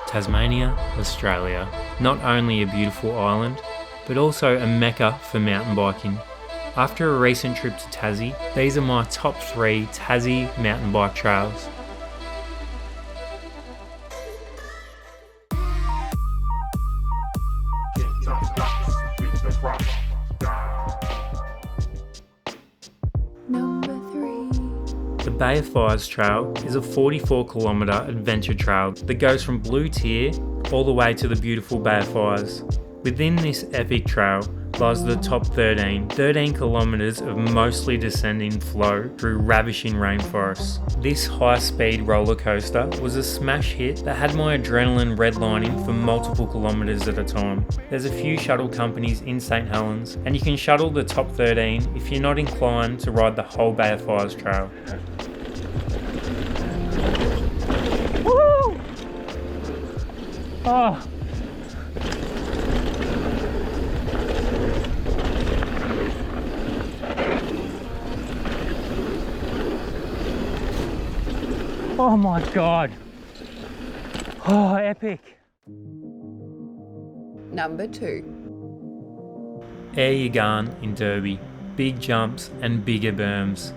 Tasmania, Australia. Not only a beautiful island, but also a mecca for mountain biking. After a recent trip to Tassie, these are my top 3 Tassie mountain bike trails. Number 3. The Bay of Fires Trail is a 44km adventure trail that goes from Blue Tier all the way to the beautiful Bay of Fires. Within this epic trail lies the top 13 kilometres of mostly descending flow through ravishing rainforests. This high-speed roller coaster was a smash hit that had my adrenaline redlining for multiple kilometres at a time. There's a few shuttle companies in St Helens, and you can shuttle the top 13 if you're not inclined to ride the whole Bay of Fires trail. Woo! Oh. Oh my god. Oh, epic. Number 2. Airgun in Derby. Big jumps and bigger berms.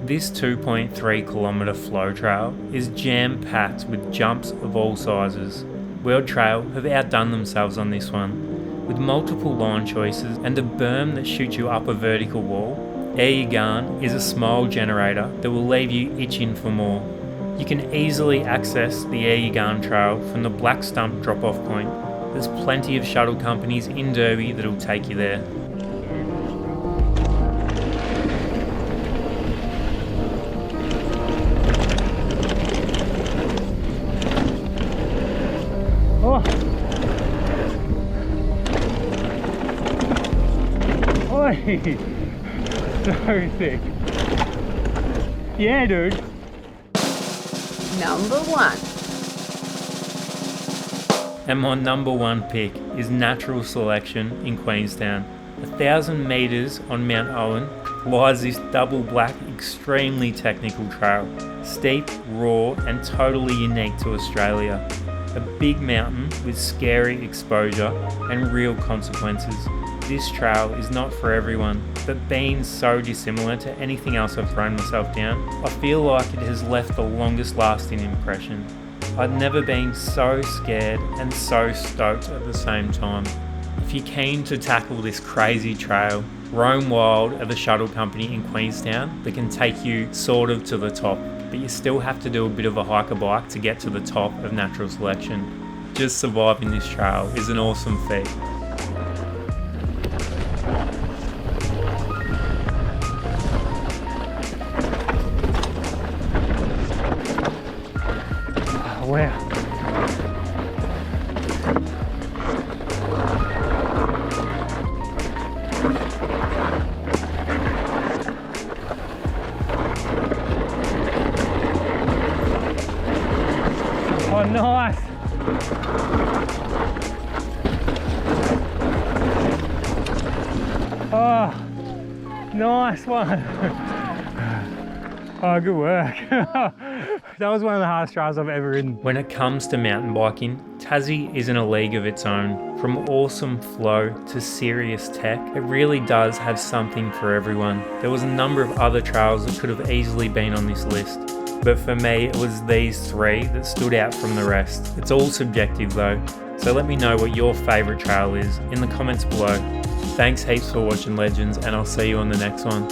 This 2.3km flow trail is jam-packed with jumps of all sizes. World Trail have outdone themselves on this one. With multiple line choices and a berm that shoots you up a vertical wall, Airgun is a smile generator that will leave you itching for more. You can easily access the Airgun trail from the Black Stump drop-off point. There's plenty of shuttle companies in Derby that'll take you there. Oh. Oi. So sick. Yeah, dude. Number 1. And my number 1 pick is Natural Selection in Queenstown. 1,000 metres on Mount Owen lies this double black, extremely technical trail. Steep, raw and totally unique to Australia. A big mountain with scary exposure and real consequences. This trail is not for everyone, but being so dissimilar to anything else I've thrown myself down, I feel like it has left the longest lasting impression. I'd never been so scared and so stoked at the same time. If you're keen to tackle this crazy trail, Roam Wild are the shuttle company in Queenstown that can take you sort of to the top, but you still have to do a bit of a hiker bike to get to the top of Natural Selection. Just surviving this trail is an awesome feat. Wow. Oh, nice. Oh, nice one. Oh, good work. That was one of the hardest trails I've ever ridden. When it comes to mountain biking, Tassie is in a league of its own. From awesome flow to serious tech, it really does have something for everyone. There was a number of other trails that could have easily been on this list, but for me it was these 3 that stood out from the rest. It's all subjective though, so let me know what your favourite trail is in the comments below. Thanks heaps for watching Legends, and I'll see you on the next one.